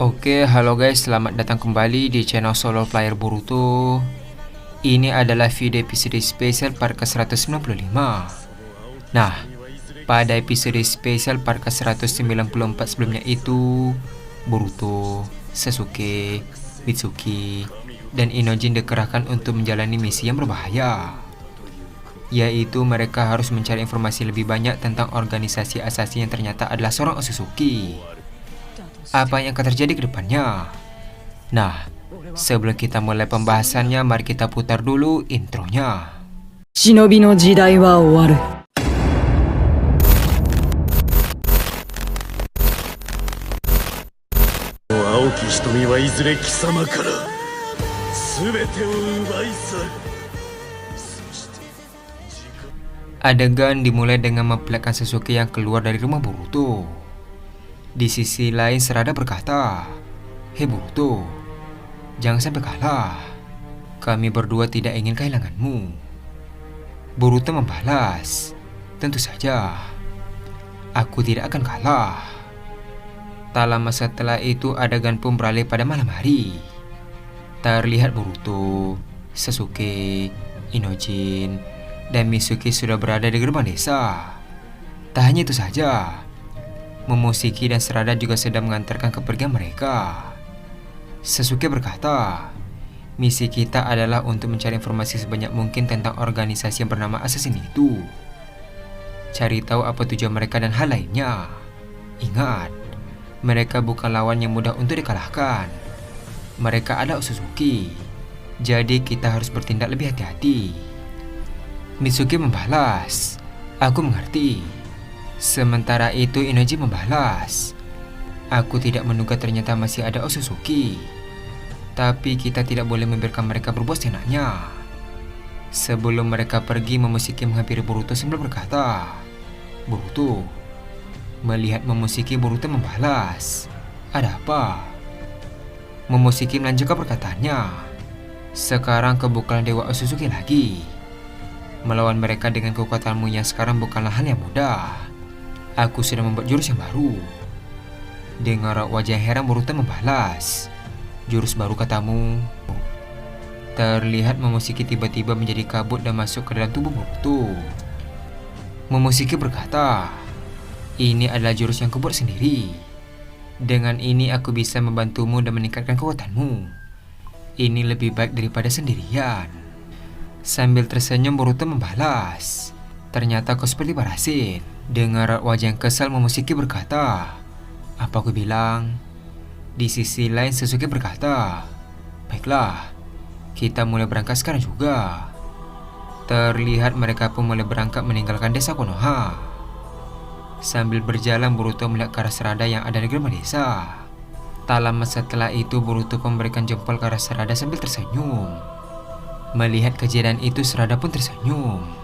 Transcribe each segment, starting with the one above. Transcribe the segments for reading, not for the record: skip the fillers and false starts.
Oke, halo guys, selamat datang kembali di channel Solo Player Boruto. Ini adalah video episode spesial part ke-195. Nah, pada episode spesial part ke-194 sebelumnya itu, Boruto, Sasuke, Mitsuki, dan Inojin dikerahkan untuk menjalani misi yang berbahaya, yaitu mereka harus mencari informasi lebih banyak tentang organisasi asasi yang ternyata adalah seorang Otsutsuki. Apa yang akan terjadi ke depannya? Nah, sebelum kita mulai pembahasannya, mari kita putar dulu intronya. Shinobi no jidai wa owaru. Aoki Hitomi wa izure kisama kara subete o ubai saru. Adegan dimulai dengan memperlihatkan Sasuke yang keluar dari rumah Boruto. Di sisi lain, Sarada berkata, "Hei Boruto, jangan sampai kalah. Kami berdua tidak ingin kehilanganmu." Boruto membalas, "Tentu saja, aku tidak akan kalah." Tak lama setelah itu, adegan pun beralih pada malam hari. Terlihat Boruto, Sasuke, Inojin, dan Mitsuki sudah berada di gerbang desa. Tak hanya itu saja, Momoshiki dan Sarada juga sedang mengantarkan kepergian mereka. Sasuke berkata, "Misi kita adalah untuk mencari informasi sebanyak mungkin tentang organisasi yang bernama Assassin itu. Cari tahu apa tujuan mereka dan hal lainnya. Ingat, mereka bukan lawan yang mudah untuk dikalahkan. Mereka adalah Otsutsuki, jadi kita harus bertindak lebih hati-hati." Mitsuki membalas, "Aku mengerti." Sementara itu Inojin membalas, "Aku tidak menduga ternyata masih ada Otsutsuki. Tapi kita tidak boleh membiarkan mereka berbuat seenaknya." Sebelum mereka pergi, Momoshiki menghampiri Boruto sambil berkata, "Boruto." Melihat Momoshiki, Boruto membalas, "Ada apa?" Momoshiki melanjutkan perkataannya, "Sekarang kau bukanlah Dewa Otsutsuki lagi. Melawan mereka dengan kekuatanmu yang sekarang bukanlah hal yang mudah. Aku sudah membuat jurus yang baru." Dengan raut wajah heran, Boruto membalas, "Jurus baru katamu?" Terlihat Momoshiki tiba-tiba menjadi kabut dan masuk ke dalam tubuh Boruto. Momoshiki berkata, "Ini adalah jurus yang kubuat sendiri. Dengan ini aku bisa membantumu dan meningkatkan kekuatanmu. Ini lebih baik daripada sendirian." Sambil tersenyum, Boruto membalas, "Ternyata kau seperti parasit." Dengan raut wajah yang kesal, Momoshiki berkata, "Apa aku bilang?" Di sisi lain, Sasuke berkata, "Baiklah, kita mulai berangkat sekarang juga." Terlihat mereka pun mulai berangkat meninggalkan desa Konoha. Sambil berjalan, Boruto melihat ke arah Sarada yang ada di gerbang desa. Tak lama setelah itu, Boruto pun memberikan jempol ke arah Sarada sambil tersenyum. Melihat kejadian itu, Sarada pun tersenyum.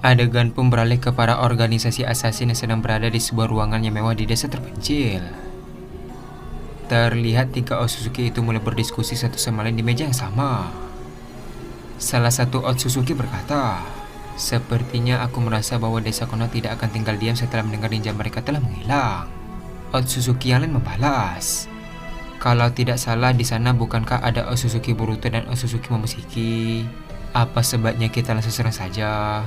Adegan pun beralih ke para organisasi assassin yang sedang berada di sebuah ruangan yang mewah di desa terpencil. Terlihat 3 Otsutsuki itu mulai berdiskusi satu sama lain di meja yang sama. Salah satu Otsutsuki berkata, "Sepertinya aku merasa bahwa desa Konoha tidak akan tinggal diam setelah mendengar ninja mereka telah menghilang." Otsutsuki yang lain membalas, "Kalau tidak salah di sana bukankah ada Otsutsuki Boruto dan Otsutsuki Momoshiki? Apa sebaiknya kita langsung serang saja?"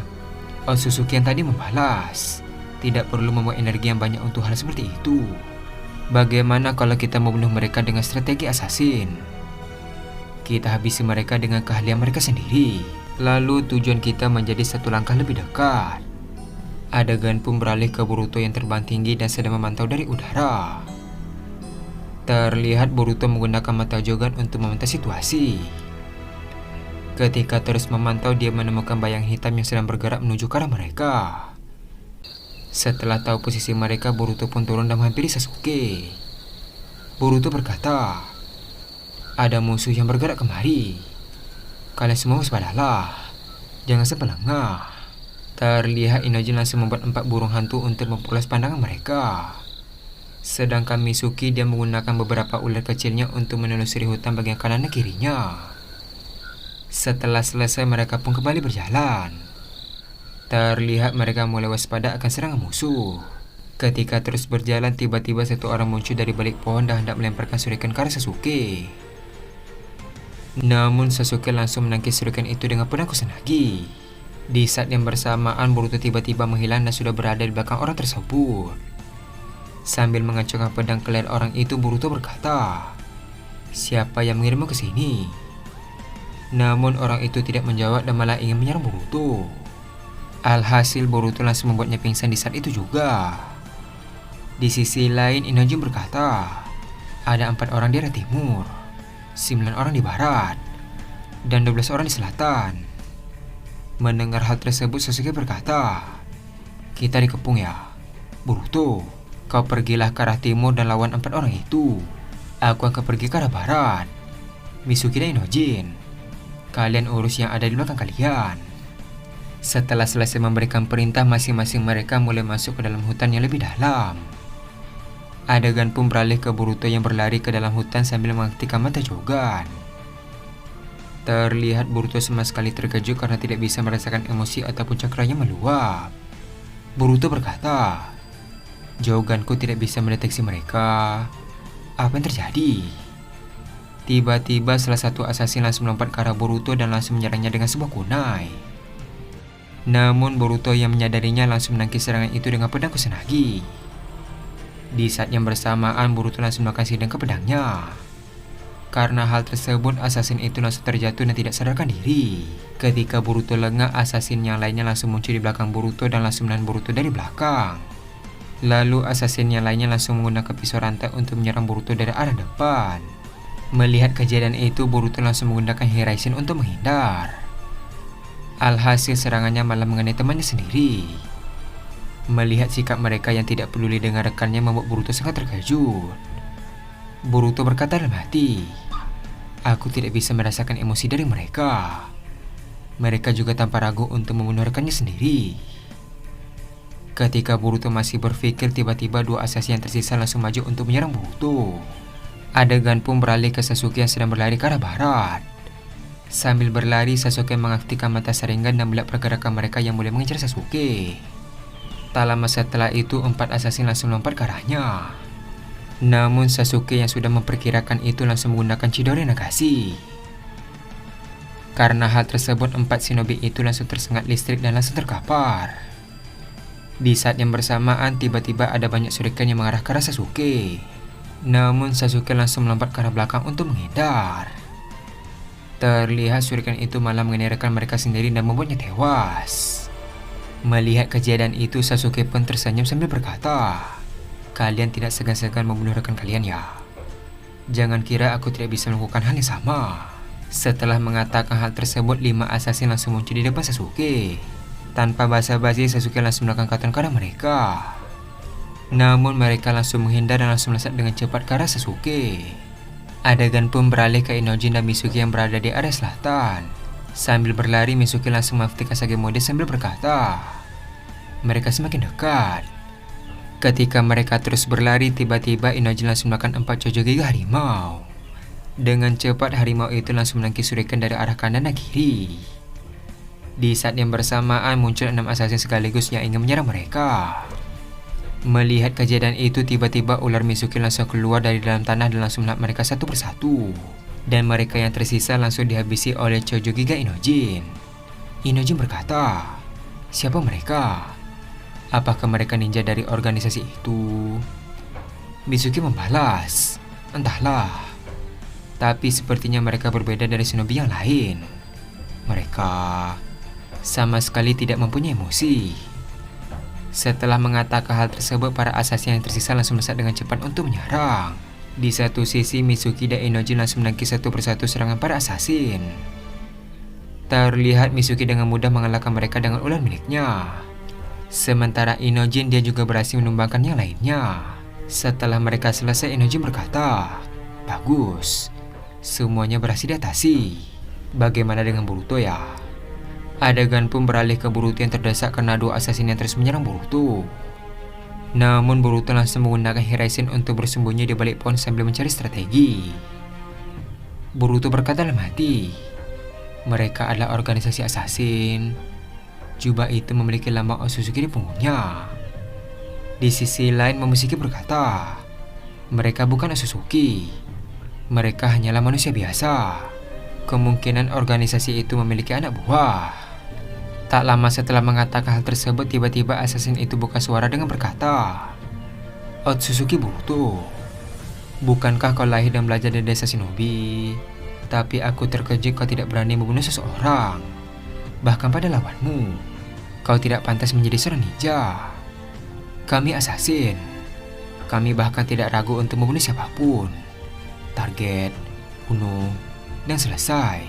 Otsutsuki yang tadi membalas, "Tidak perlu membuat energi yang banyak untuk hal seperti itu. Bagaimana kalau kita membunuh mereka dengan strategi assassin? Kita habisi mereka dengan keahlian mereka sendiri. Lalu tujuan kita menjadi satu langkah lebih dekat." Adegan pun beralih ke Boruto yang terbang tinggi dan sedang memantau dari udara. Terlihat Boruto menggunakan mata Jogan untuk memantau situasi. Ketika terus memantau, dia menemukan bayang hitam yang sedang bergerak menuju ke arah mereka. Setelah tahu posisi mereka, Boruto pun turun dan menghampiri Sasuke. Boruto berkata, "Ada musuh yang bergerak kemari. Kalian semua waspadalah, jangan sampai lengah." Terlihat Inojin langsung membuat 4 burung hantu untuk memperluas pandangan mereka. Sedangkan Mitsuki dia menggunakan beberapa ular kecilnya untuk menelusuri hutan bagian kanan dan kirinya. Setelah selesai, mereka pun kembali berjalan. Terlihat mereka mulai waspada akan serangan musuh. Ketika terus berjalan, tiba-tiba satu orang muncul dari balik pohon dan hendak melemparkan shuriken ke arah Sasuke. Namun Sasuke langsung menangkis shuriken itu dengan pedang Kusanagi. Di saat yang bersamaan, Boruto tiba-tiba menghilang dan sudah berada di belakang orang tersebut. Sambil mengacungkan pedang ke leher orang itu, Boruto berkata, "Siapa yang mengirimmu ke sini?" Namun orang itu tidak menjawab dan malah ingin menyerang Boruto. Alhasil Boruto langsung membuatnya pingsan di saat itu juga. Di sisi lain, Inojin berkata, ada 4 orang di arah timur, 9 orang di barat, dan 12 orang di selatan. Mendengar hal tersebut, Sasuke berkata, "Kita dikepung ya. Boruto, kau pergilah ke arah timur dan lawan 4 orang itu. Aku akan pergi ke arah barat. Mitsuki dan Inojin, kalian urus yang ada di belakang kalian." Setelah selesai memberikan perintah, masing-masing mereka mulai masuk ke dalam hutan yang lebih dalam. Adegan pun beralih ke Boruto yang berlari ke dalam hutan sambil mengaktifkan mata Jogan. Terlihat Boruto sama sekali terkejut karena tidak bisa merasakan emosi ataupun cakranya meluap. Boruto berkata, "Joganku tidak bisa mendeteksi mereka. Apa yang terjadi?" Tiba-tiba salah satu assassin langsung melompat ke arah Boruto dan langsung menyerangnya dengan sebuah kunai. Namun Boruto yang menyadarinya langsung menangkis serangan itu dengan pedang Kusanagi. Di saat yang bersamaan, Boruto langsung melakukan sidang ke pedangnya. Karena hal tersebut, assassin itu langsung terjatuh dan tidak sadarkan diri. Ketika Boruto lengah, assassin yang lainnya langsung muncul di belakang Boruto dan langsung menahan Boruto dari belakang. Lalu assassin yang lainnya langsung menggunakan pisau rantai untuk menyerang Boruto dari arah depan. Melihat kejadian itu, Boruto langsung menggunakan Hiraishin untuk menghindar. Alhasil serangannya malah mengenai temannya sendiri. Melihat sikap mereka yang tidak peduli dengan rekannya membuat Boruto sangat terkejut. Boruto berkata dalam hati, "Aku tidak bisa merasakan emosi dari mereka. Mereka juga tanpa ragu untuk membunuh rekannya sendiri." Ketika Boruto masih berpikir, tiba-tiba 2 assassin yang tersisa langsung maju untuk menyerang Boruto. Adegan pun beralih ke Sasuke yang sedang berlari ke arah barat. Sambil berlari, Sasuke mengaktifkan mata Sharingan dan melihat pergerakan mereka yang mulai mengejar Sasuke. Tak lama setelah itu, 4 assassin langsung lompat ke arahnya. Namun Sasuke yang sudah memperkirakan itu langsung menggunakan Chidori Nagashi. Karena hal tersebut, 4 shinobi itu langsung tersengat listrik dan langsung terkapar. Di saat yang bersamaan, tiba-tiba ada banyak shuriken yang mengarah ke arah Sasuke. Namun Sasuke langsung melompat ke arah belakang untuk menghindar. Terlihat shuriken itu malah mengenai rekan mereka sendiri dan membuatnya tewas. Melihat kejadian itu, Sasuke pun tersenyum sambil berkata, "Kalian tidak segan-segan membunuh rekan kalian ya? Jangan kira aku tidak bisa melakukan hal yang sama." Setelah mengatakan hal tersebut, 5 assassin langsung muncul di depan Sasuke. Tanpa basa-basi, Sasuke langsung melakukan katan ke arah mereka. Namun mereka langsung menghindar dan langsung melesat dengan cepat ke arah Sasuke. Adegan pun beralih ke Inojin dan Mitsuki yang berada di area selatan. Sambil berlari, Mitsuki langsung mengaktifkan Sage Mode sambil berkata, "Mereka semakin dekat." Ketika mereka terus berlari, tiba-tiba Inojin langsung melakukan 4 Choujougiga harimau. Dengan cepat, harimau itu langsung menangkis shuriken dari arah kanan dan kiri. Di saat yang bersamaan, muncul 6 assassin sekaligus yang ingin menyerang mereka. Melihat kejadian itu, tiba-tiba ular Mitsuki langsung keluar dari dalam tanah dan langsung menahan mereka satu persatu. Dan mereka yang tersisa langsung dihabisi oleh Choujougiga Inojin. Inojin berkata, "Siapa mereka? Apakah mereka ninja dari organisasi itu?" Mitsuki membalas, "Entahlah. Tapi sepertinya mereka berbeda dari shinobi yang lain. Mereka sama sekali tidak mempunyai emosi." Setelah mengatakan hal tersebut, para assassin yang tersisa langsung melesat dengan cepat untuk menyerang. Di satu sisi, Mitsuki dan Inojin langsung menangkis satu persatu serangan para assassin. Terlihat Mitsuki dengan mudah mengalahkan mereka dengan ular miliknya. Sementara Inojin, dia juga berhasil menumbangkan yang lainnya. Setelah mereka selesai, Inojin berkata, "Bagus, semuanya berhasil diatasi. Bagaimana dengan Boruto ya?" Adegan pun beralih ke Boruto yang terdesak karena 2 assassin yang terus menyerang Boruto. Namun Boruto langsung menggunakan Hiraishin untuk bersembunyi di balik pohon sambil mencari strategi. Boruto berkata dalam hati, "Mereka adalah organisasi assassin. Jubah itu memiliki lambang Otsutsuki di punggungnya. Di sisi lain Momoshiki berkata, mereka bukan Otsutsuki. Mereka hanyalah manusia biasa. Kemungkinan organisasi itu memiliki anak buah. Tak lama setelah mengatakan hal tersebut, tiba-tiba assassin itu buka suara dengan berkata, Otsutsuki Boruto, bukankah kau lahir dan belajar di desa shinobi? Tapi aku terkejut kau tidak berani membunuh seseorang. Bahkan pada lawanmu, kau tidak pantas menjadi seorang ninja. Kami assassin. Kami bahkan tidak ragu untuk membunuh siapapun. Target, bunuh, dan selesai.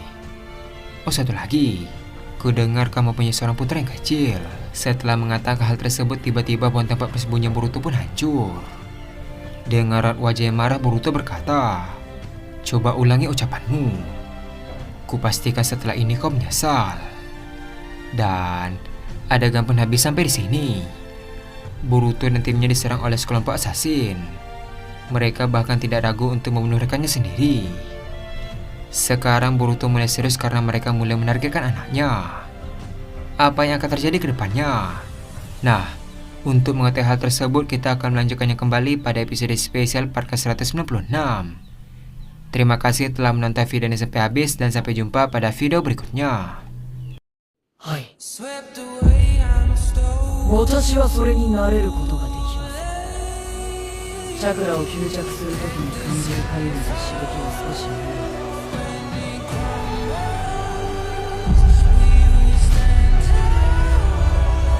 Oh, satu lagi. Kudengar kamu punya seorang putra yang kecil. Setelah mengatakan hal tersebut, tiba-tiba pohon tempat persembunyian Boruto pun hancur. Dengan raut wajah yang marah, Boruto berkata, coba ulangi ucapanmu. Kupastikan setelah ini kau menyesal. Dan adegan pun habis sampai di sini. Boruto dan timnya diserang oleh sekelompok assassin. Mereka bahkan tidak ragu untuk membunuh rekannya sendiri. Sekarang Boruto mulai serius karena mereka mulai menargetkan anaknya. Apa yang akan terjadi ke depannya? Nah, untuk mengetahui hal tersebut, kita akan melanjutkannya kembali pada episode spesial part ke-196. Terima kasih telah menonton video ini sampai habis dan sampai jumpa pada video berikutnya. はい。私はそれになれることができます。チャクラを吸着するときに感じるかゆみと刺激を少し見る。